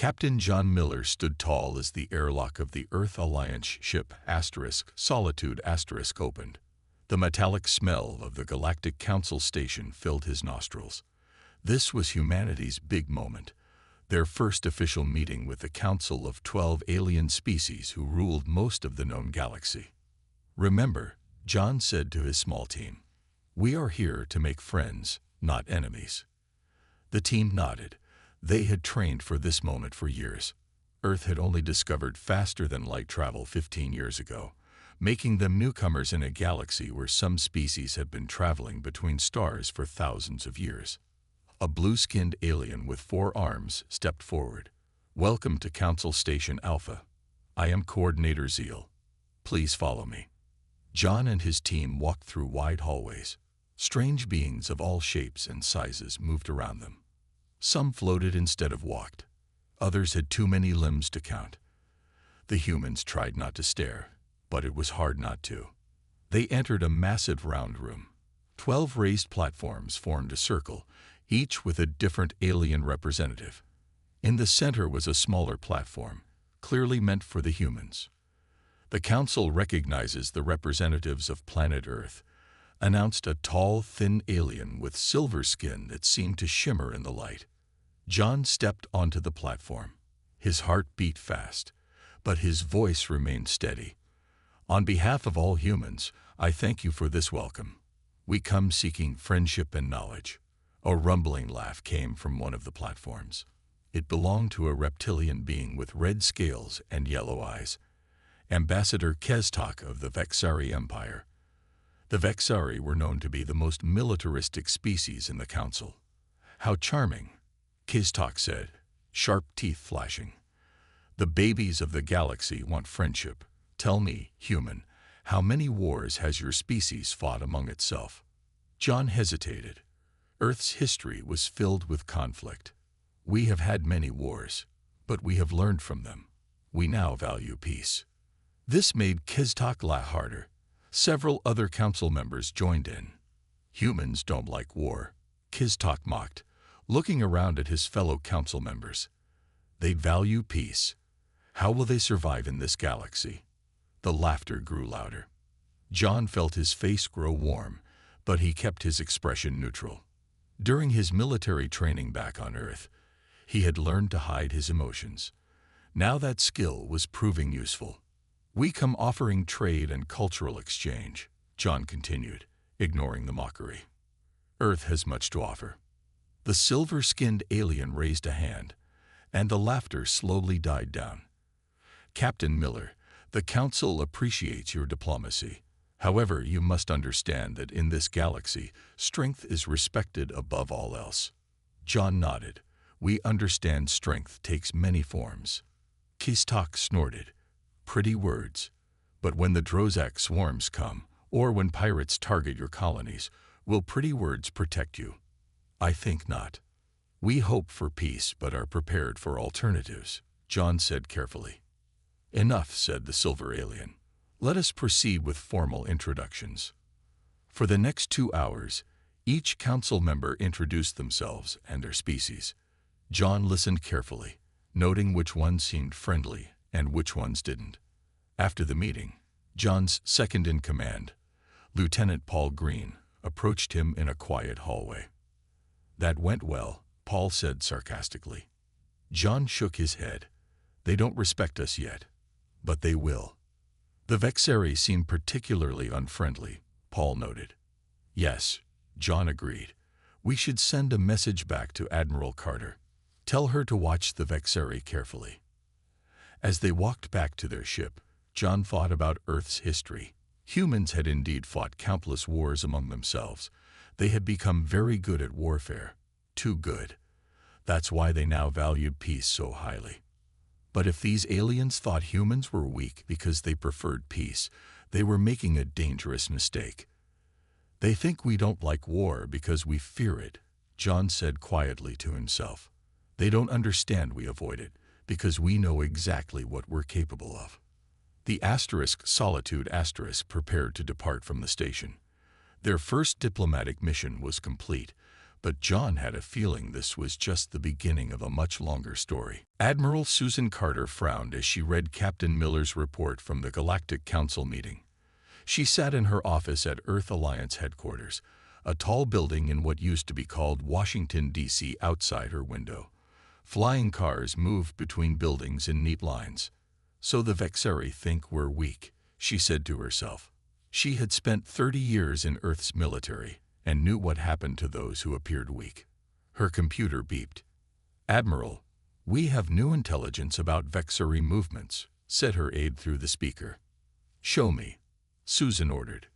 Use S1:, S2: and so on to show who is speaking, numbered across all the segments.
S1: Captain John Miller stood tall as the airlock of the Earth Alliance ship Solitude opened. The metallic smell of the Galactic Council station filled his nostrils. This was humanity's big moment, their first official meeting with the Council of 12 alien species who ruled most of the known galaxy. "Remember," John said to his small team, "we are here to make friends, not enemies." The team nodded. They had trained for this moment for years. Earth had only discovered faster-than-light travel 15 years ago, making them newcomers in a galaxy where some species had been traveling between stars for thousands of years. A blue-skinned alien with 4 arms stepped forward. "Welcome to Council Station Alpha. I am Coordinator Zeal. Please follow me." John and his team walked through wide hallways. Strange beings of all shapes and sizes moved around them. Some floated instead of walked. Others had too many limbs to count. The humans tried not to stare, but it was hard not to. They entered a massive round room. 12 raised platforms formed a circle, each with a different alien representative. In the center was a smaller platform, clearly meant for the humans. "The Council recognizes the representatives of planet Earth," announced a tall, thin alien with silver skin that seemed to shimmer in the light. John stepped onto the platform. His heart beat fast, but his voice remained steady. "On behalf of all humans, I thank you for this welcome. We come seeking friendship and knowledge." A rumbling laugh came from one of the platforms. It belonged to a reptilian being with red scales and yellow eyes. Ambassador Kestok of the Vexari Empire. The Vexari were known to be the most militaristic species in the Council. "How charming," Kestok said, sharp teeth flashing. "The babies of the galaxy want friendship. Tell me, human, how many wars has your species fought among itself?" John hesitated. Earth's history was filled with conflict. "We have had many wars, but we have learned from them. We now value peace." This made Kestok laugh harder. Several other council members joined in. "Humans don't like war," Kestok mocked, looking around at his fellow council members. "They value peace. How will they survive in this galaxy?" The laughter grew louder. John felt his face grow warm, but he kept his expression neutral. During his military training back on Earth, he had learned to hide his emotions. Now that skill was proving useful. "We come offering trade and cultural exchange," John continued, ignoring the mockery. "Earth has much to offer." The silver-skinned alien raised a hand, and the laughter slowly died down. "Captain Miller, the Council appreciates your diplomacy. However, you must understand that in this galaxy, strength is respected above all else." John nodded. "We understand strength takes many forms." Kestok snorted. "Pretty words. But when the Drozak swarms come, or when pirates target your colonies, will pretty words protect you? I think not. We hope for peace but are prepared for alternatives," John said carefully. "Enough," said the silver alien. "Let us proceed with formal introductions." For the next 2 hours, each council member introduced themselves and their species. John listened carefully, noting which ones seemed friendly and which ones didn't. After the meeting, John's second-in-command, Lieutenant Paul Green, approached him in a quiet hallway. "That went well," Paul said sarcastically. John shook his head. "They don't respect us yet, but they will." "The Vexari seem particularly unfriendly," Paul noted. "Yes," John agreed. "We should send a message back to Admiral Carter. Tell her to watch the Vexari carefully." As they walked back to their ship, John thought about Earth's history. Humans had indeed fought countless wars among themselves. They had become very good at warfare. Too good. That's why they now valued peace so highly. But if these aliens thought humans were weak because they preferred peace, they were making a dangerous mistake. "They think we don't like war because we fear it," John said quietly to himself. "They don't understand we avoid it because we know exactly what we're capable of." The Solitude prepared to depart from the station. Their first diplomatic mission was complete, But John had a feeling this was just the beginning of a much longer story. Admiral Susan Carter frowned as she read Captain Miller's report from the Galactic Council meeting. She sat in her office at Earth Alliance headquarters, a tall building in what used to be called Washington, D.C. outside her window. Flying cars moved between buildings in neat lines. "So the Vexari think we're weak," she said to herself. She had spent 30 years in Earth's military and knew what happened to those who appeared weak. Her computer beeped. "Admiral, we have new intelligence about Vexari movements," said her aide through the speaker. "Show me," Susan ordered.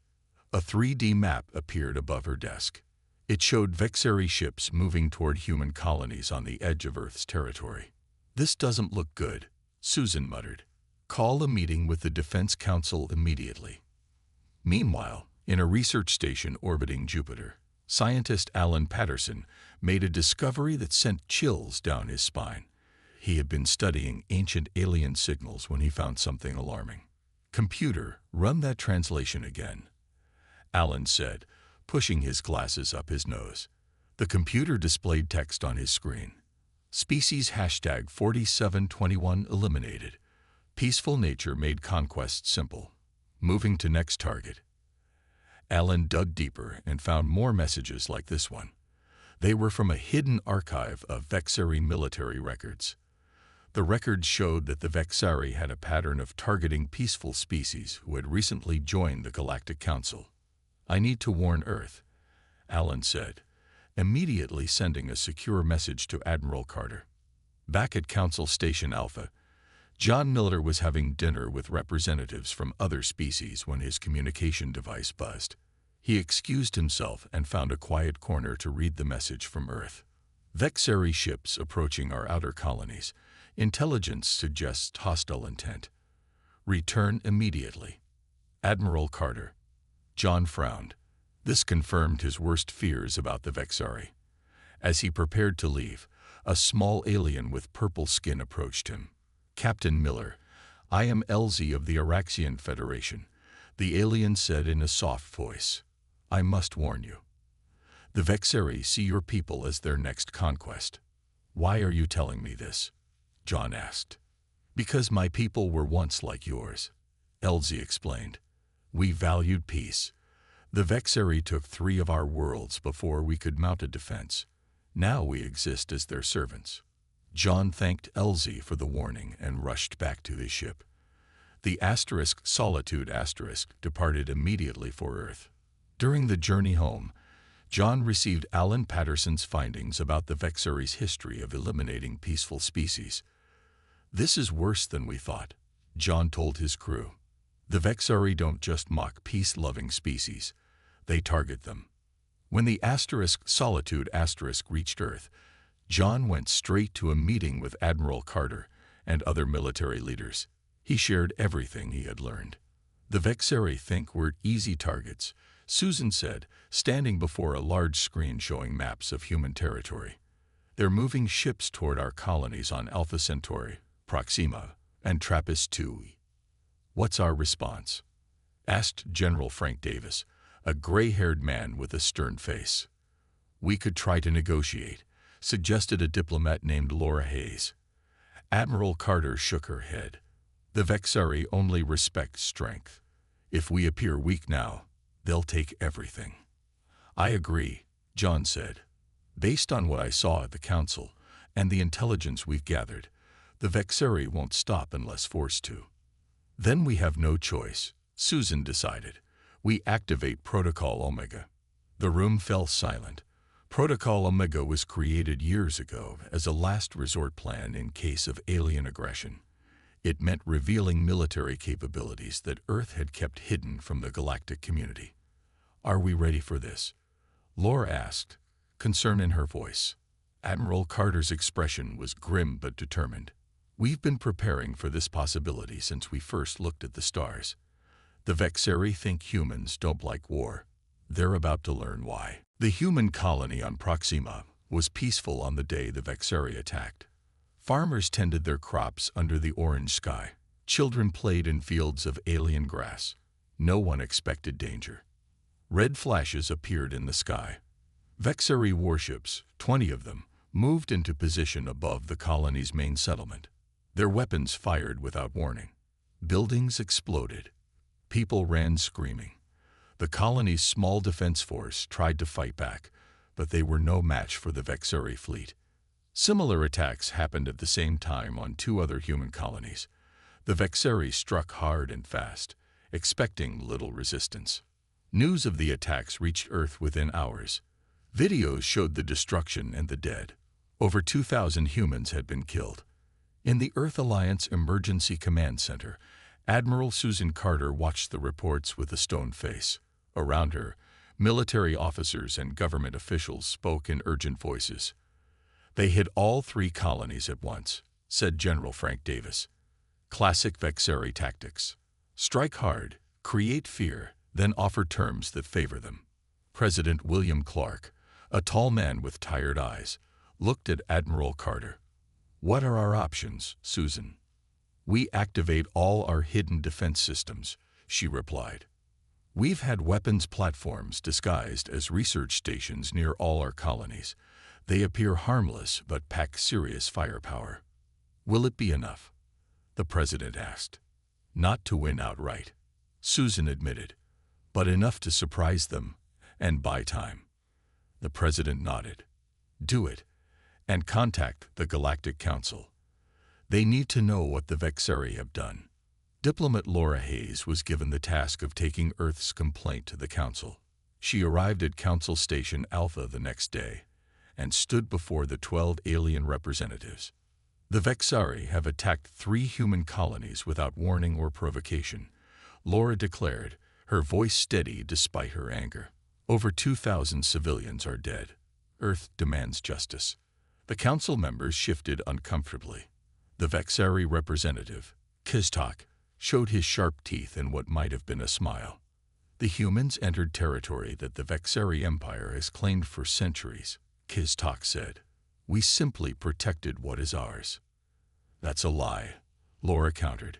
S1: A 3D map appeared above her desk. It showed Vexari ships moving toward human colonies on the edge of Earth's territory. "This doesn't look good," Susan muttered. "Call a meeting with the Defense Council immediately." Meanwhile, in a research station orbiting Jupiter, scientist Alan Patterson made a discovery that sent chills down his spine. He had been studying ancient alien signals when he found something alarming. "Computer, run that translation again," Alan said, pushing his glasses up his nose. The computer displayed text on his screen. "Species hashtag 4721 eliminated. Peaceful nature made conquest simple. Moving to next target." Alan dug deeper and found more messages like this one. They were from a hidden archive of Vexari military records. The records showed that the Vexari had a pattern of targeting peaceful species who had recently joined the Galactic Council. "I need to warn Earth," Alan said, immediately sending a secure message to Admiral Carter. Back at Council Station Alpha, John Miller was having dinner with representatives from other species when his communication device buzzed. He excused himself and found a quiet corner to read the message from Earth. "Vexari ships approaching our outer colonies. Intelligence suggests hostile intent. Return immediately. Admiral Carter." John frowned. This confirmed his worst fears about the Vexari. As he prepared to leave, a small alien with purple skin approached him. "Captain Miller, I am Elsie of the Araxian Federation," the alien said in a soft voice. "I must warn you. The Vexari see your people as their next conquest." "Why are you telling me this?" John asked. "Because my people were once like yours," Elsie explained. "We valued peace. The Vexari took 3 of our worlds before we could mount a defense. Now we exist as their servants." John thanked Elsie for the warning and rushed back to his ship. The Solitude departed immediately for Earth. During the journey home, John received Alan Patterson's findings about the Vexari's history of eliminating peaceful species. "This is worse than we thought," John told his crew. "The Vexari don't just mock peace-loving species, they target them." When the Solitude reached Earth, John went straight to a meeting with Admiral Carter and other military leaders. He shared everything he had learned. "The Vexari think we're easy targets," Susan said, standing before a large screen showing maps of human territory. "They're moving ships toward our colonies on Alpha Centauri, Proxima, and TRAPPIST-2. What's our response?" asked General Frank Davis, a gray-haired man with a stern face. "We could try to negotiate," suggested a diplomat named Laura Hayes. Admiral Carter shook her head. "The Vexari only respect strength. If we appear weak now, they'll take everything." "I agree," John said. "Based on what I saw at the Council and the intelligence we've gathered, the Vexari won't stop unless forced to." "Then we have no choice," Susan decided. "We activate Protocol Omega." The room fell silent. Protocol Omega was created years ago as a last resort plan in case of alien aggression. It meant revealing military capabilities that Earth had kept hidden from the galactic community. "Are we ready for this?" Laura asked, concern in her voice. Admiral Carter's expression was grim but determined. "We've been preparing for this possibility since we first looked at the stars. The Vexari think humans don't like war. They're about to learn why." The human colony on Proxima was peaceful on the day the Vexari attacked. Farmers tended their crops under the orange sky. Children played in fields of alien grass. No one expected danger. Red flashes appeared in the sky. Vexari warships, 20 of them, moved into position above the colony's main settlement. Their weapons fired without warning. Buildings exploded. People ran screaming. The colony's small defense force tried to fight back, but they were no match for the Vexari fleet. Similar attacks happened at the same time on 2 other human colonies. The Vexari struck hard and fast, expecting little resistance. News of the attacks reached Earth within hours. Videos showed the destruction and the dead. Over 2,000 humans had been killed. In the Earth Alliance Emergency Command Center, Admiral Susan Carter watched the reports with a stone face. Around her, military officers and government officials spoke in urgent voices. "They hit all 3 colonies at once," said General Frank Davis. "Classic Vexari tactics. Strike hard, create fear, then offer terms that favor them." President William Clark, a tall man with tired eyes, looked at Admiral Carter. "What are our options, Susan?" "We activate all our hidden defense systems," she replied. "We've had weapons platforms disguised as research stations near all our colonies. They appear harmless but pack serious firepower." "Will it be enough?" the president asked. "Not to win outright," Susan admitted, "but enough to surprise them and buy time." The president nodded. "Do it, and contact the Galactic Council. They need to know what the Vexari have done." Diplomat Laura Hayes was given the task of taking Earth's complaint to the Council. She arrived at Council Station Alpha the next day and stood before the 12 alien representatives. "The Vexari have attacked 3 human colonies without warning or provocation," Laura declared, her voice steady despite her anger. "Over 2,000 civilians are dead. Earth demands justice." The council members shifted uncomfortably. The Vexari representative, Kiztok, showed his sharp teeth in what might have been a smile. "The humans entered territory that the Vexari Empire has claimed for centuries," Kiztok said. "We simply protected what is ours." "That's a lie," Laura countered.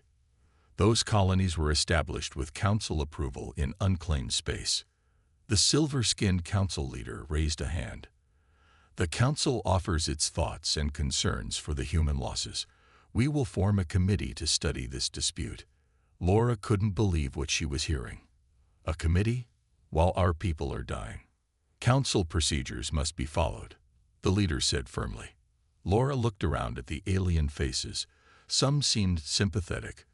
S1: "Those colonies were established with council approval in unclaimed space." The silver-skinned council leader raised a hand. "The council offers its thoughts and concerns for the human losses. We will form a committee to study this dispute." Laura couldn't believe what she was hearing. "A committee? While our people are dying." "Council procedures must be followed," the leader said firmly. Laura looked around at the alien faces. Some seemed sympathetic,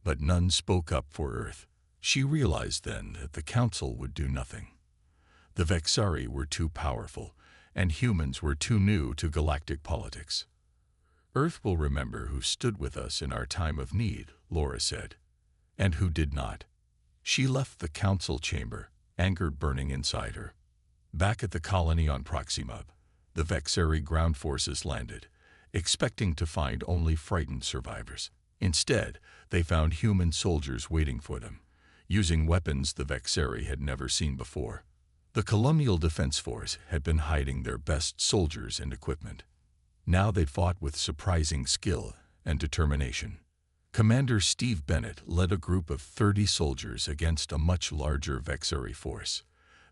S1: but none spoke up for Earth. She realized then that the council would do nothing. The Vexari were too powerful, and humans were too new to galactic politics. "Earth will remember who stood with us in our time of need," Laura said. "And who did not." She left the council chamber, anger burning inside her. Back at the colony on Proxima, the Vexari ground forces landed, expecting to find only frightened survivors. Instead, they found human soldiers waiting for them, using weapons the Vexari had never seen before. The Colonial Defense Force had been hiding their best soldiers and equipment. Now they fought with surprising skill and determination. Commander Steve Bennett led a group of 30 soldiers against a much larger Vexari force.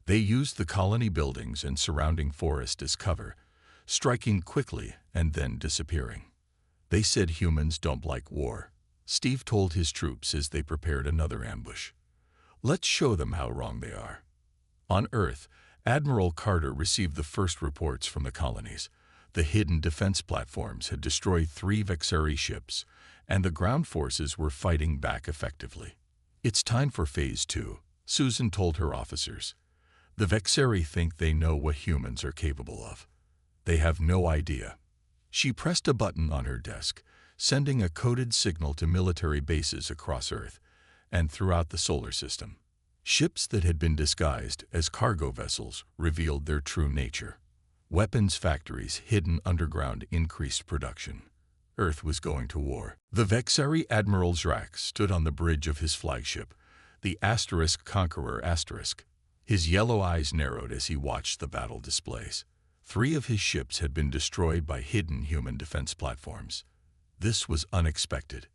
S1: They used the colony buildings and surrounding forest as cover, striking quickly and then disappearing. "They said humans don't like war," Steve told his troops as they prepared another ambush. "Let's show them how wrong they are." On Earth, Admiral Carter received the first reports from the colonies. The hidden defense platforms had destroyed 3 Vexari ships, and the ground forces were fighting back effectively. "It's time for Phase 2, Susan told her officers. "The Vexari think they know what humans are capable of. They have no idea." She pressed a button on her desk, sending a coded signal to military bases across Earth and throughout the solar system. Ships that had been disguised as cargo vessels revealed their true nature. Weapons factories hidden underground increased production. Earth was going to war. The Vexari Admiral Zrak stood on the bridge of his flagship, the Conqueror *. His yellow eyes narrowed as he watched the battle displays. 3 of his ships had been destroyed by hidden human defense platforms. This was unexpected.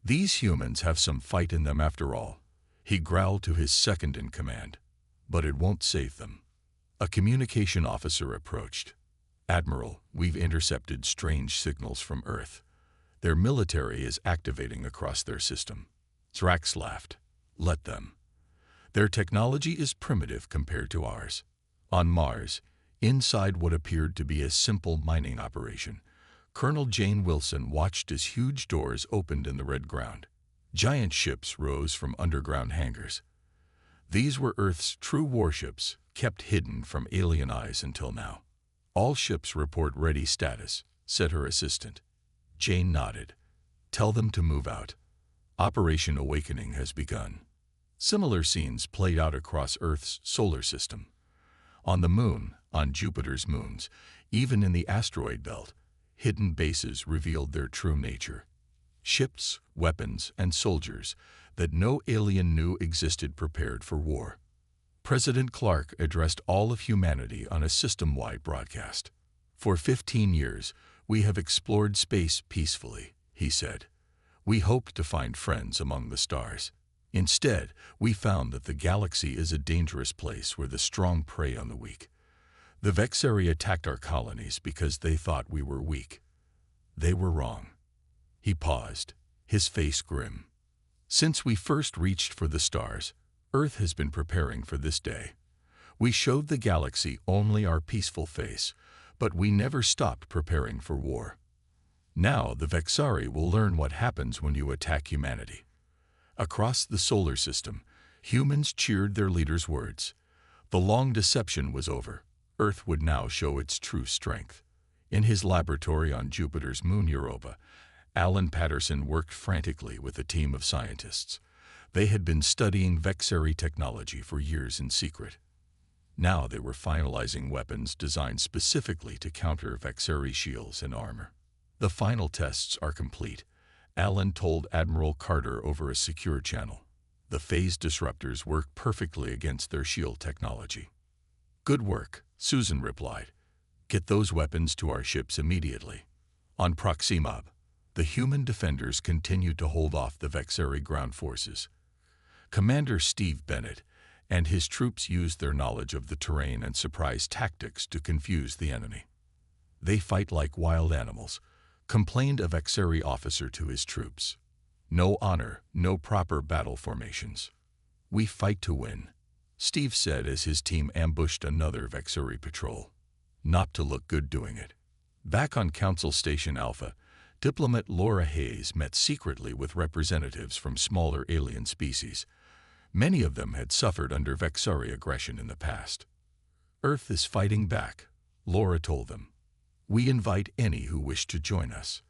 S1: "These humans have some fight in them after all," he growled to his second-in-command. "But it won't save them." A communication officer approached. "Admiral, we've intercepted strange signals from Earth. Their military is activating across their system." Thrax laughed. "Let them. Their technology is primitive compared to ours." On Mars, inside what appeared to be a simple mining operation, Colonel Jane Wilson watched as huge doors opened in the red ground. Giant ships rose from underground hangars. These were Earth's true warships, kept hidden from alien eyes until now. "All ships report ready status," said her assistant. Jane nodded. "Tell them to move out. Operation Awakening has begun." Similar scenes played out across Earth's solar system. On the Moon, on Jupiter's moons, even in the asteroid belt, hidden bases revealed their true nature. Ships, weapons, and soldiers that no alien knew existed prepared for war. President Clark addressed all of humanity on a system-wide broadcast. "For 15 years, we have explored space peacefully," he said. "We hoped to find friends among the stars. Instead, we found that the galaxy is a dangerous place where the strong prey on the weak. The Vexari attacked our colonies because they thought we were weak. They were wrong." He paused, his face grim. "Since we first reached for the stars, Earth has been preparing for this day. We showed the galaxy only our peaceful face, but we never stopped preparing for war. Now the Vexari will learn what happens when you attack humanity." Across the solar system, humans cheered their leader's words. The long deception was over. Earth would now show its true strength. In his laboratory on Jupiter's moon Europa, Alan Patterson worked frantically with a team of scientists. They had been studying Vexari technology for years in secret. Now they were finalizing weapons designed specifically to counter Vexari shields and armor. "The final tests are complete," Alan told Admiral Carter over a secure channel. "The phase disruptors work perfectly against their shield technology." "Good work," Susan replied. "Get those weapons to our ships immediately." On Proxima, the human defenders continued to hold off the Vexari ground forces. Commander Steve Bennett and his troops used their knowledge of the terrain and surprise tactics to confuse the enemy. "They fight like wild animals," complained a Vexari officer to his troops. "No honor, no proper battle formations. We fight to win," Steve said as his team ambushed another Vexari patrol. "Not to look good doing it." Back on Council Station Alpha, diplomat Laura Hayes met secretly with representatives from smaller alien species. Many of them had suffered under Vexari aggression in the past. "Earth is fighting back," Laura told them. "We invite any who wish to join us."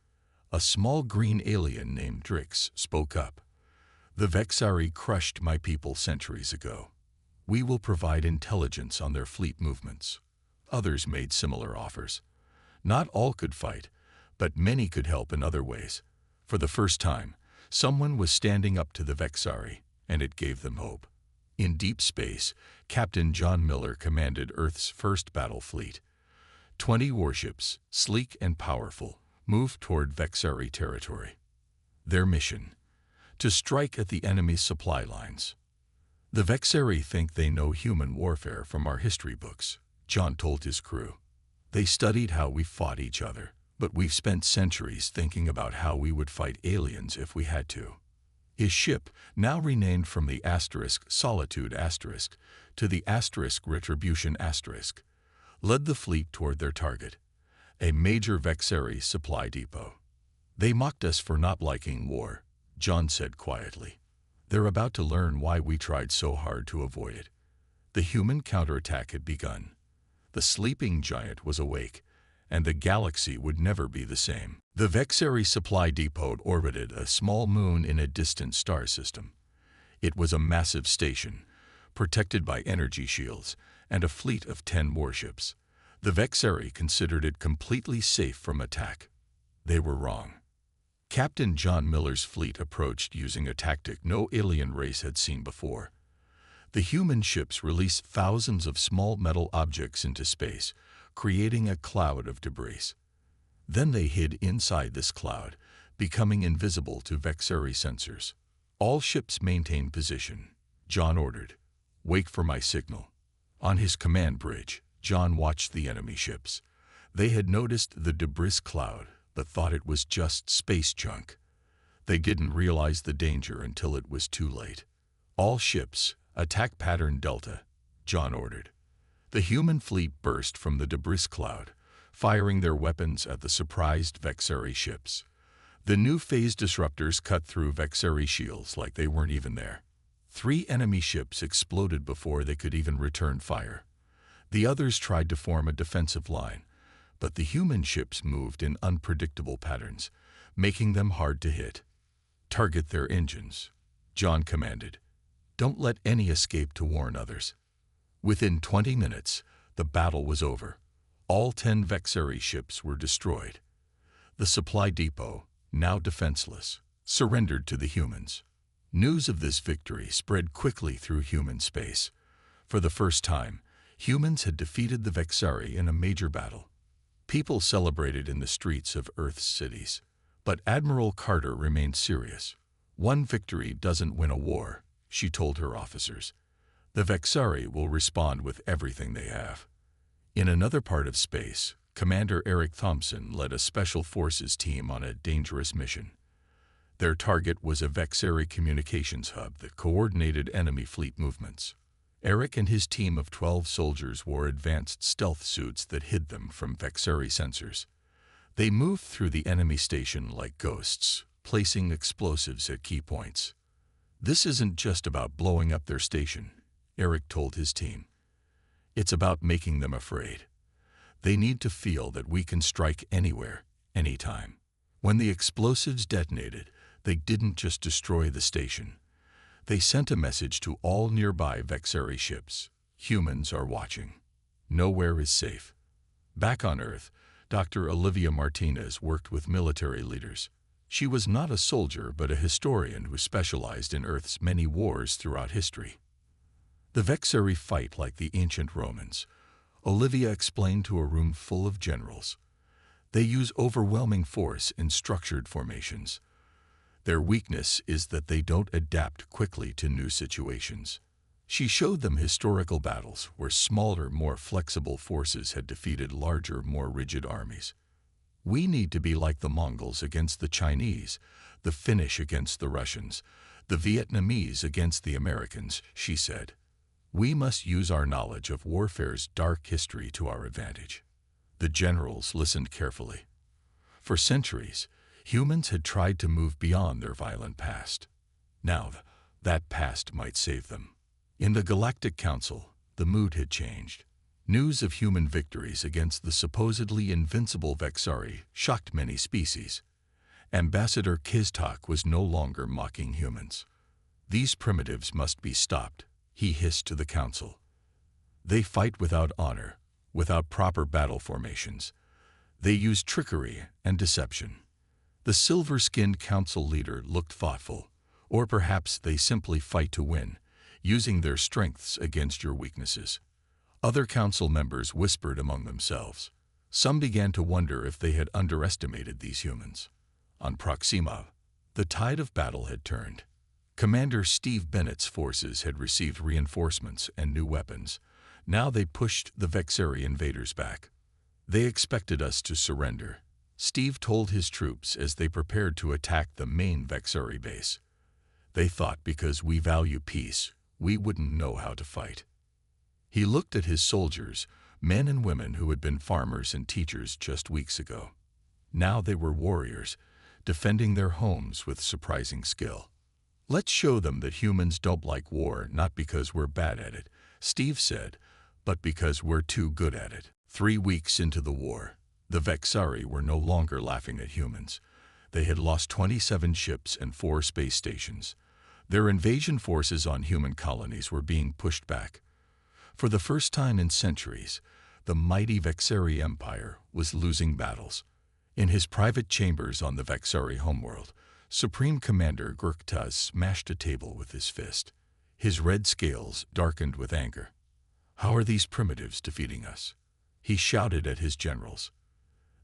S1: A small green alien named Drix spoke up. "The Vexari crushed my people centuries ago. We will provide intelligence on their fleet movements." Others made similar offers. Not all could fight, but many could help in other ways. For the first time, someone was standing up to the Vexari, and it gave them hope. In deep space, Captain John Miller commanded Earth's first battle fleet. 20 warships, sleek and powerful, moved toward Vexari territory. Their mission: to strike at the enemy's supply lines. "The Vexari think they know human warfare from our history books," John told his crew. "They studied how we fought each other, but we've spent centuries thinking about how we would fight aliens if we had to." His ship, now renamed from the Solitude to the Retribution led the fleet toward their target, a major Vexari supply depot. "They mocked us for not liking war," John said quietly. "They're about to learn why we tried so hard to avoid it." The human counterattack had begun. The sleeping giant was awake, and the galaxy would never be the same. The Vexari supply depot orbited a small moon in a distant star system. It was a massive station, protected by energy shields and a fleet of 10 warships. The Vexari considered it completely safe from attack. They were wrong. Captain John Miller's fleet approached using a tactic no alien race had seen before. The human ships released thousands of small metal objects into space, creating a cloud of debris. Then they hid inside this cloud, becoming invisible to Vexari sensors. "All ships maintain position," John ordered. "Wait for my signal." On his command bridge, John watched the enemy ships. They had noticed the debris cloud, but thought it was just space junk. They didn't realize the danger until it was too late. All ships, attack pattern Delta, John ordered. The human fleet burst from the debris cloud, firing their weapons at the surprised Vexari ships. The new phase disruptors cut through Vexari shields like they weren't even there. 3 enemy ships exploded before they could even return fire. The others tried to form a defensive line, but the human ships moved in unpredictable patterns, making them hard to hit. Target their engines, John commanded. Don't let any escape to warn others. Within 20 minutes, the battle was over. All 10 Vexari ships were destroyed. The supply depot, now defenseless, surrendered to the humans. News of this victory spread quickly through human space. For the first time, humans had defeated the Vexari in a major battle. People celebrated in the streets of Earth's cities. But Admiral Carter remained serious. One victory doesn't win a war, she told her officers. The Vexari will respond with everything they have. In another part of space, Commander Eric Thompson led a special forces team on a dangerous mission. Their target was a Vexari communications hub that coordinated enemy fleet movements. Eric and his team of 12 soldiers wore advanced stealth suits that hid them from Vexari sensors. They moved through the enemy station like ghosts, placing explosives at key points. This isn't just about blowing up their station, Eric told his team. It's about making them afraid. They need to feel that we can strike anywhere, anytime. When the explosives detonated, they didn't just destroy the station. They sent a message to all nearby Vexari ships. Humans are watching. Nowhere is safe. Back on Earth, Dr. Olivia Martinez worked with military leaders. She was not a soldier but a historian who specialized in Earth's many wars throughout history. The Vexari fight like the ancient Romans, Olivia explained to a room full of generals. They use overwhelming force in structured formations. Their weakness is that they don't adapt quickly to new situations. She showed them historical battles where smaller, more flexible forces had defeated larger, more rigid armies. We need to be like the Mongols against the Chinese, the Finnish against the Russians, the Vietnamese against the Americans, she said. We must use our knowledge of warfare's dark history to our advantage. The generals listened carefully. For centuries, humans had tried to move beyond their violent past. Now, that past might save them. In the Galactic Council, the mood had changed. News of human victories against the supposedly invincible Vexari shocked many species. Ambassador Kiztok was no longer mocking humans. These primitives must be stopped, he hissed to the council. They fight without honor, without proper battle formations. They use trickery and deception. The silver-skinned council leader looked thoughtful, or perhaps they simply fight to win, using their strengths against your weaknesses. Other council members whispered among themselves. Some began to wonder if they had underestimated these humans. On Proxima, the tide of battle had turned. Commander Steve Bennett's forces had received reinforcements and new weapons. Now they pushed the Vexari invaders back. They expected us to surrender, Steve told his troops as they prepared to attack the main Vexari base. They thought because we value peace, we wouldn't know how to fight. He looked at his soldiers, men and women who had been farmers and teachers just weeks ago. Now they were warriors, defending their homes with surprising skill. Let's show them that humans don't like war not because we're bad at it, Steve said, but because we're too good at it. 3 weeks into the war, the Vexari were no longer laughing at humans. They had lost 27 ships and 4 space stations. Their invasion forces on human colonies were being pushed back. For the first time in centuries, the mighty Vexari Empire was losing battles. In his private chambers on the Vexari homeworld, Supreme Commander Gurktaz smashed a table with his fist. His red scales darkened with anger. How are these primitives defeating us? He shouted at his generals.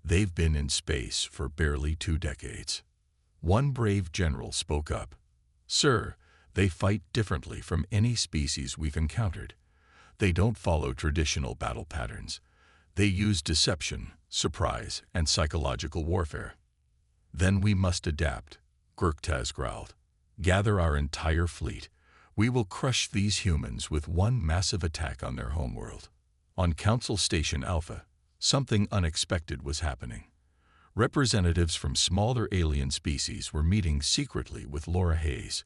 S1: They've been in space for barely 2 decades. One brave general spoke up. Sir, they fight differently from any species we've encountered. They don't follow traditional battle patterns. They use deception, surprise, and psychological warfare. Then we must adapt, Gurktaz growled. Gather our entire fleet. We will crush these humans with one massive attack on their homeworld. On Council Station Alpha, something unexpected was happening. Representatives from smaller alien species were meeting secretly with Laura Hayes.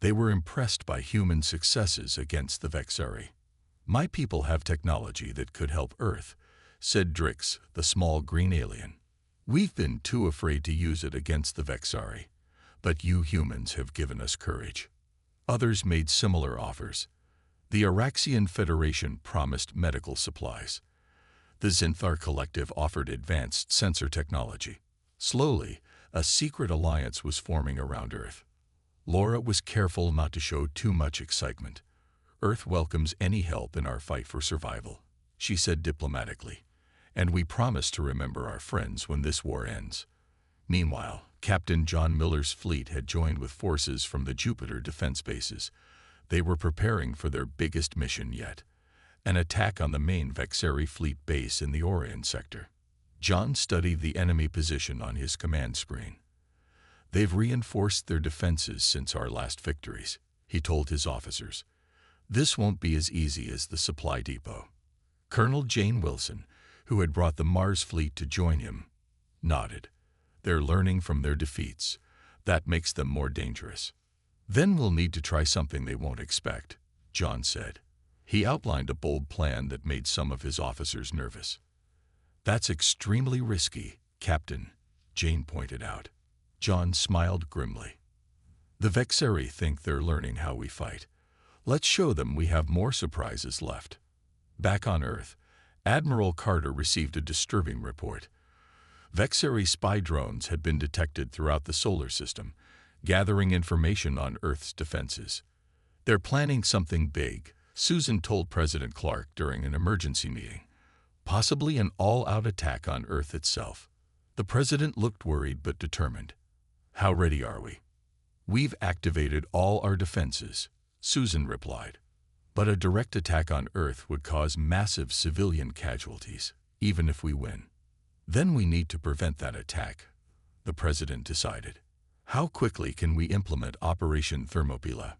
S1: They were impressed by human successes against the Vexari. My people have technology that could help Earth, said Drix, the small green alien. We've been too afraid to use it against the Vexari, but you humans have given us courage. Others made similar offers. The Araxian Federation promised medical supplies. The Zinthar Collective offered advanced sensor technology. Slowly, a secret alliance was forming around Earth. Laura was careful not to show too much excitement. Earth welcomes any help in our fight for survival, she said diplomatically, and we promise to remember our friends when this war ends. Meanwhile, Captain John Miller's fleet had joined with forces from the Jupiter defense bases. They were preparing for their biggest mission yet, an attack on the main Vexari fleet base in the Orion sector. John studied the enemy position on his command screen. They've reinforced their defenses since our last victories, he told his officers. This won't be as easy as the supply depot. Colonel Jane Wilson, who had brought the Mars fleet to join him, nodded. They're learning from their defeats. That makes them more dangerous. Then we'll need to try something they won't expect, John said. He outlined a bold plan that made some of his officers nervous. That's extremely risky, Captain, Jane pointed out. John smiled grimly. The Vexari think they're learning how we fight. Let's show them we have more surprises left. Back on Earth, Admiral Carter received a disturbing report. Vexari spy drones had been detected throughout the solar system, gathering information on Earth's defenses. They're planning something big, Susan told President Clark during an emergency meeting. Possibly an all-out attack on Earth itself. The president looked worried but determined. How ready are we? We've activated all our defenses, Susan replied. But a direct attack on Earth would cause massive civilian casualties, even if we win. Then we need to prevent that attack, the president decided. How quickly can we implement Operation Thermopylae?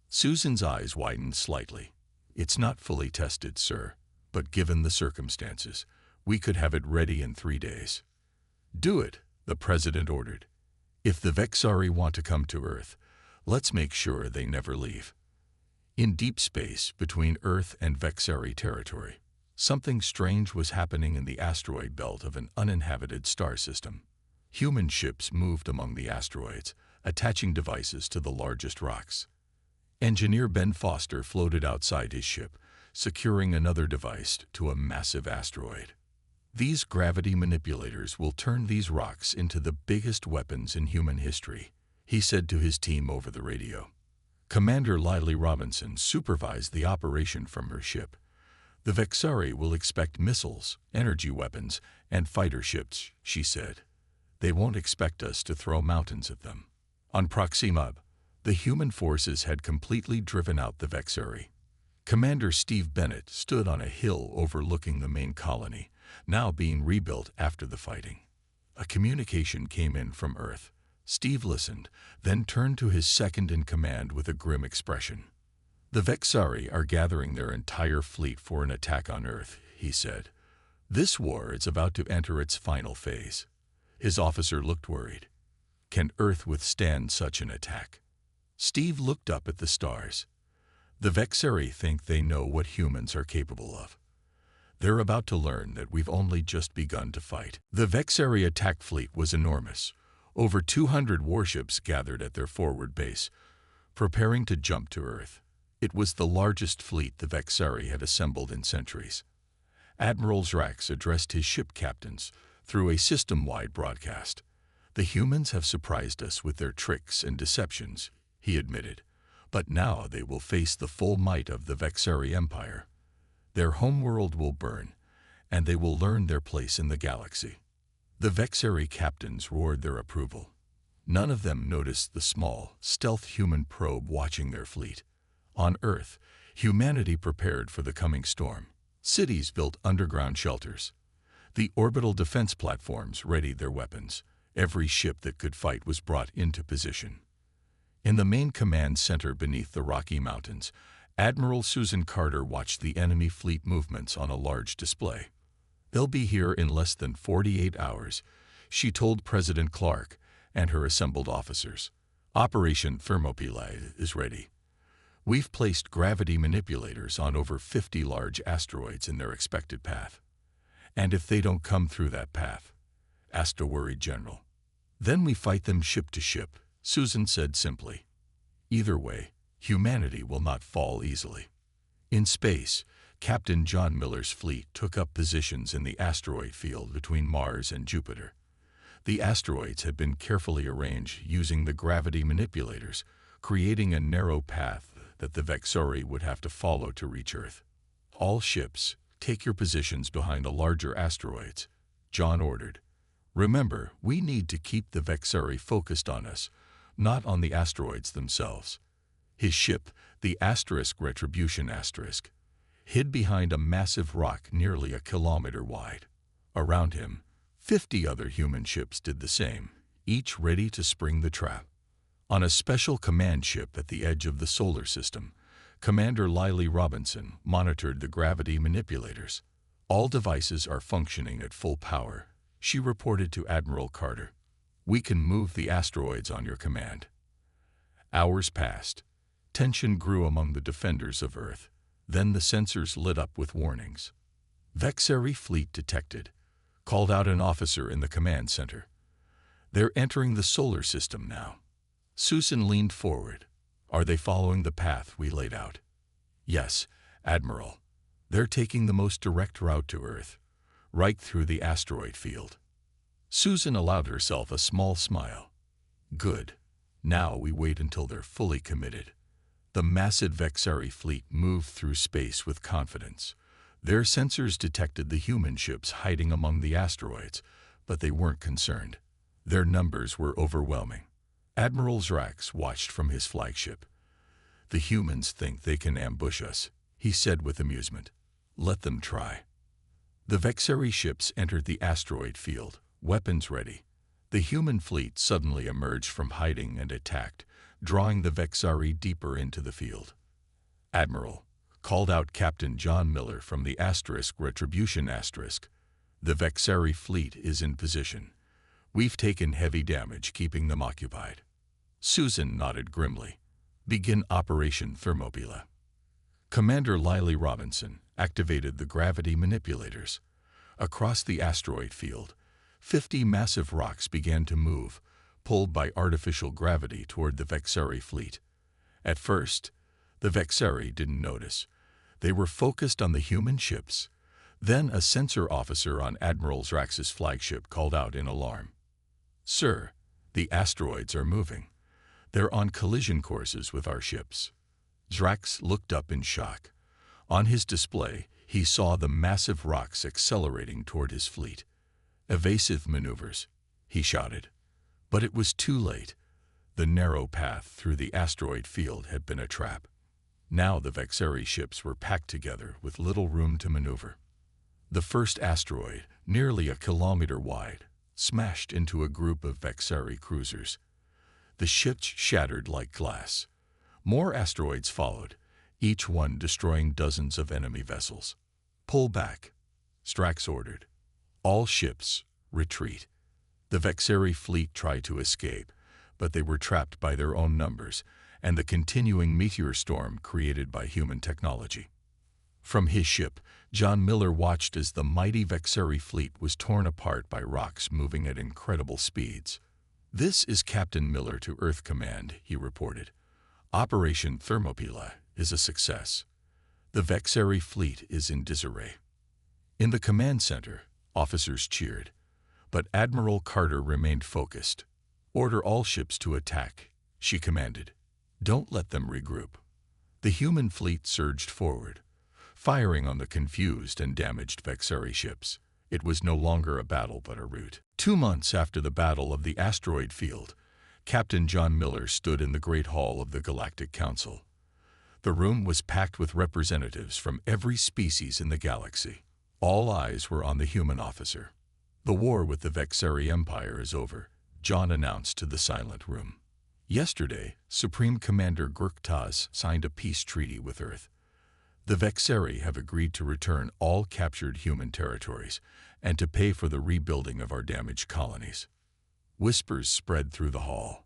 S1: Susan's eyes widened slightly. It's not fully tested, sir, but given the circumstances, we could have it ready in 3 days. Do it, the president ordered. If the Vexari want to come to Earth, let's make sure they never leave. In deep space between Earth and Vexari territory, something strange was happening in the asteroid belt of an uninhabited star system. Human ships moved among the asteroids, attaching devices to the largest rocks. Engineer Ben Foster floated outside his ship, securing another device to a massive asteroid. These gravity manipulators will turn these rocks into the biggest weapons in human history, he said to his team over the radio. Commander Lily Robinson supervised the operation from her ship. The Vexari will expect missiles, energy weapons, and fighter ships, she said. They won't expect us to throw mountains at them. On Proxima, the human forces had completely driven out the Vexari. Commander Steve Bennett stood on a hill overlooking the main colony, now being rebuilt after the fighting. A communication came in from Earth. Steve listened, then turned to his second-in-command with a grim expression. The Vexari are gathering their entire fleet for an attack on Earth, he said. This war is about to enter its final phase. His officer looked worried. Can Earth withstand such an attack? Steve looked up at the stars. The Vexari think they know what humans are capable of. They're about to learn that we've only just begun to fight. The Vexari attack fleet was enormous. Over 200 warships gathered at their forward base, preparing to jump to Earth. It was the largest fleet the Vexari had assembled in centuries. Admiral Zrax addressed his ship captains through a system-wide broadcast. The humans have surprised us with their tricks and deceptions, he admitted, but now they will face the full might of the Vexari Empire. Their homeworld will burn, and they will learn their place in the galaxy. The Vexari captains roared their approval. None of them noticed the small, stealth human probe watching their fleet. On Earth, Humanity prepared for the coming storm. Cities built underground shelters. The orbital defense platforms readied their weapons. Every ship that could fight was brought into position. In the main command center beneath the Rocky Mountains, Admiral Susan Carter watched the enemy fleet movements on a large display. "They'll be here in less than 48 hours, she told President Clark and her assembled officers. Operation Thermopylae is ready. We've placed gravity manipulators on over 50 large asteroids in their expected path. And if they don't come through that path?" asked a worried general. "Then we fight them ship to ship," Susan said simply. "Either way, humanity will not fall easily." In space, Captain John Miller's fleet took up positions in the asteroid field between Mars and Jupiter. The asteroids had been carefully arranged using the gravity manipulators, creating a narrow path that the Vexori would have to follow to reach Earth. "All ships, take your positions behind the larger asteroids," John ordered. "Remember, we need to keep the Vexori focused on us, not on the asteroids themselves." His ship, the Retribution Asterisk, hid behind a massive rock nearly a kilometer wide. Around him, 50 other human ships did the same, each ready to spring the trap. On a special command ship at the edge of the solar system, Commander Lily Robinson monitored the gravity manipulators. "All devices are functioning at full power," she reported to Admiral Carter. "We can move the asteroids on your command." Hours passed. Tension grew among the defenders of Earth. Then the sensors lit up with warnings. "Vexori fleet detected," called out an officer in the command center. "They're entering the solar system now." Susan leaned forward. "Are they following the path we laid out?" "Yes, Admiral. They're taking the most direct route to Earth, right through the asteroid field." Susan allowed herself a small smile. "Good. Now we wait until they're fully committed." The massive Vexori fleet moved through space with confidence. Their sensors detected the human ships hiding among the asteroids, but they weren't concerned. Their numbers were overwhelming. Admiral Zrax watched from his flagship. "The humans think they can ambush us," he said with amusement. "Let them try." The Vexori ships entered the asteroid field, weapons ready. The human fleet suddenly emerged from hiding and attacked, drawing the Vexori deeper into the field. "Admiral," called out Captain John Miller from the Retribution Asterisk, "the Vexori fleet is in position. We've taken heavy damage keeping them occupied." Susan nodded grimly. "Begin Operation Thermopylae." Commander Lily Robinson activated the gravity manipulators. Across the asteroid field, 50 massive rocks began to move, pulled by artificial gravity toward the Vexori fleet. At first, the Vexori didn't notice. They were focused on the human ships. Then a sensor officer on Admiral Zrax's flagship called out in alarm. "Sir, the asteroids are moving. They're on collision courses with our ships." Zrax looked up in shock. On his display, he saw the massive rocks accelerating toward his fleet. "Evasive maneuvers," he shouted. But it was too late. The narrow path through the asteroid field had been a trap. Now the Vexori ships were packed together with little room to maneuver. The first asteroid, nearly a kilometer wide, smashed into a group of Vexori cruisers. The ships shattered like glass. More asteroids followed, each one destroying dozens of enemy vessels. "Pull back," Zrax ordered. "All ships, retreat." The Vexori fleet tried to escape, but they were trapped by their own numbers and the continuing meteor storm created by human technology. From his ship, John Miller watched as the mighty Vexori fleet was torn apart by rocks moving at incredible speeds. "This is Captain Miller to Earth Command," he reported. "Operation Thermopylae is a success. The Vexori fleet is in disarray." In the command center, officers cheered. But Admiral Carter remained focused. "Order all ships to attack," she commanded. "Don't let them regroup." The human fleet surged forward, firing on the confused and damaged Vexori ships. It was no longer a battle but a rout. 2 months after the Battle of the Asteroid Field, Captain John Miller stood in the Great Hall of the Galactic Council. The room was packed with representatives from every species in the galaxy. All eyes were on the human officer. "The war with the Vexari Empire is over," John announced to the silent room. "Yesterday, Supreme Commander Gurktaz signed a peace treaty with Earth. The Vexari have agreed to return all captured human territories and to pay for the rebuilding of our damaged colonies." Whispers spread through the hall.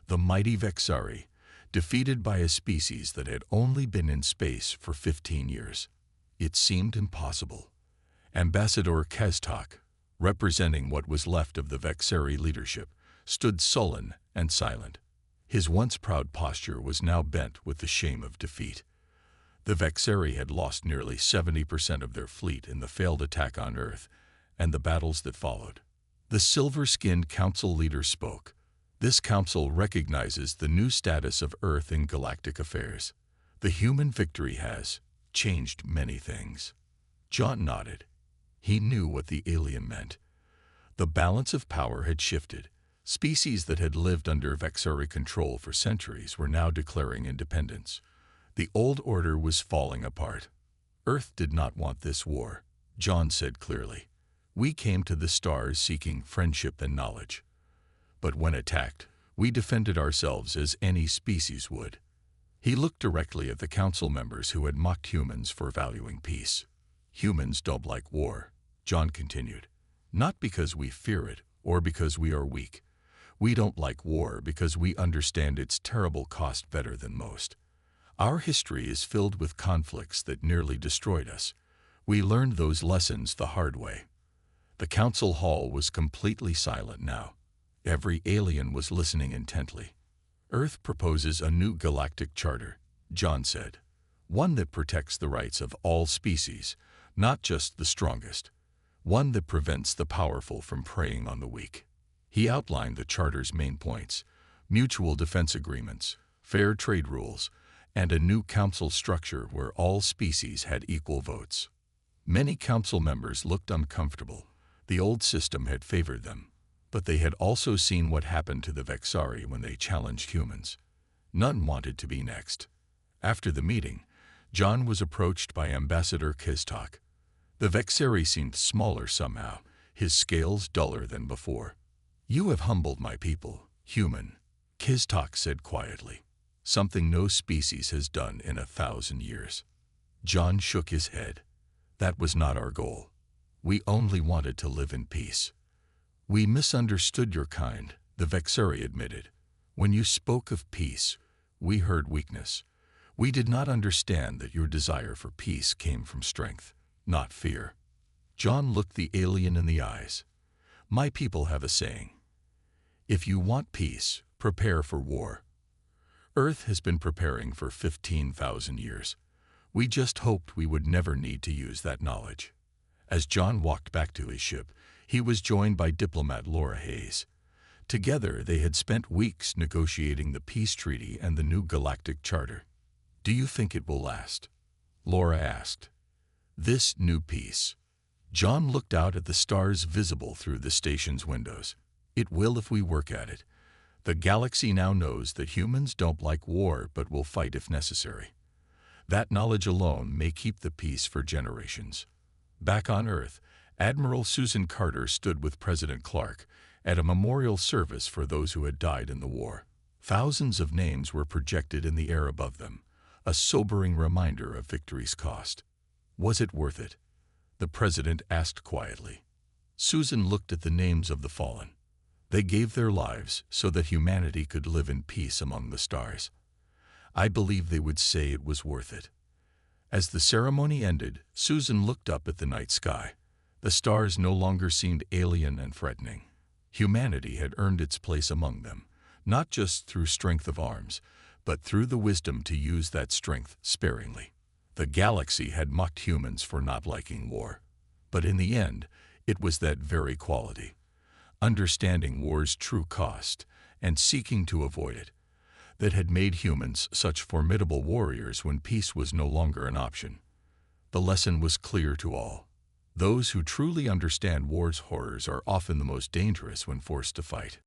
S1: The mighty Vexari, defeated by a species that had only been in space for 15 years. It seemed impossible. Ambassador Kestok, representing what was left of the Vexari leadership, stood sullen and silent. His once proud posture was now bent with the shame of defeat. The Vexari had lost nearly 70% of their fleet in the failed attack on Earth and the battles that followed. The silver-skinned council leader spoke. "This council recognizes the new status of Earth in galactic affairs. The human victory has changed many things." John nodded. He knew what the alien meant. The balance of power had shifted. Species that had lived under Vexari control for centuries were now declaring independence. The old order was falling apart. "Earth did not want this war," John said clearly. "We came to the stars seeking friendship and knowledge. But when attacked, we defended ourselves as any species would." He looked directly at the council members who had mocked humans for valuing peace. "Humans don't like war," John continued. "Not because we fear it or because we are weak. We don't like war because we understand its terrible cost better than most. Our history is filled with conflicts that nearly destroyed us. We learned those lessons the hard way." The council hall was completely silent now. Every alien was listening intently. "Earth proposes a new galactic charter," John said. "One that protects the rights of all species, not just the strongest. One that prevents the powerful from preying on the weak." He outlined the charter's main points: mutual defense agreements, fair trade rules, and a new council structure where all species had equal votes. Many council members looked uncomfortable. The old system had favored them. But they had also seen what happened to the Vexari when they challenged humans. None wanted to be next. After the meeting, John was approached by Ambassador Kestok. The Vexari seemed smaller somehow, his scales duller than before. "You have humbled my people, human," Kestok said quietly. "Something no species has done in 1,000 years." John shook his head. "That was not our goal. We only wanted to live in peace." "We misunderstood your kind," the Vexari admitted. "When you spoke of peace, we heard weakness. We did not understand that your desire for peace came from strength, not fear." John looked the alien in the eyes. "My people have a saying. If you want peace, prepare for war. Earth has been preparing for 15,000 years. We just hoped we would never need to use that knowledge." As John walked back to his ship, he was joined by diplomat Laura Hayes. Together, they had spent weeks negotiating the peace treaty and the new galactic charter. "Do you think it will last?" Laura asked. "This new peace." John looked out at the stars visible through the station's windows. "It will if we work at it. The galaxy now knows that humans don't like war but will fight if necessary. That knowledge alone may keep the peace for generations." Back on Earth, Admiral Susan Carter stood with President Clark at a memorial service for those who had died in the war. Thousands of names were projected in the air above them, a sobering reminder of victory's cost. "Was it worth it?" the President asked quietly. Susan looked at the names of the fallen. They gave their lives so that humanity could live in peace among the stars. "I believe they would say it was worth it." As the ceremony ended, Susan looked up at the night sky. The stars no longer seemed alien and threatening. Humanity had earned its place among them, not just through strength of arms, but through the wisdom to use that strength sparingly. The galaxy had mocked humans for not liking war. But in the end, it was that very quality, understanding war's true cost and seeking to avoid it, that had made humans such formidable warriors when peace was no longer an option. The lesson was clear to all. Those who truly understand war's horrors are often the most dangerous when forced to fight.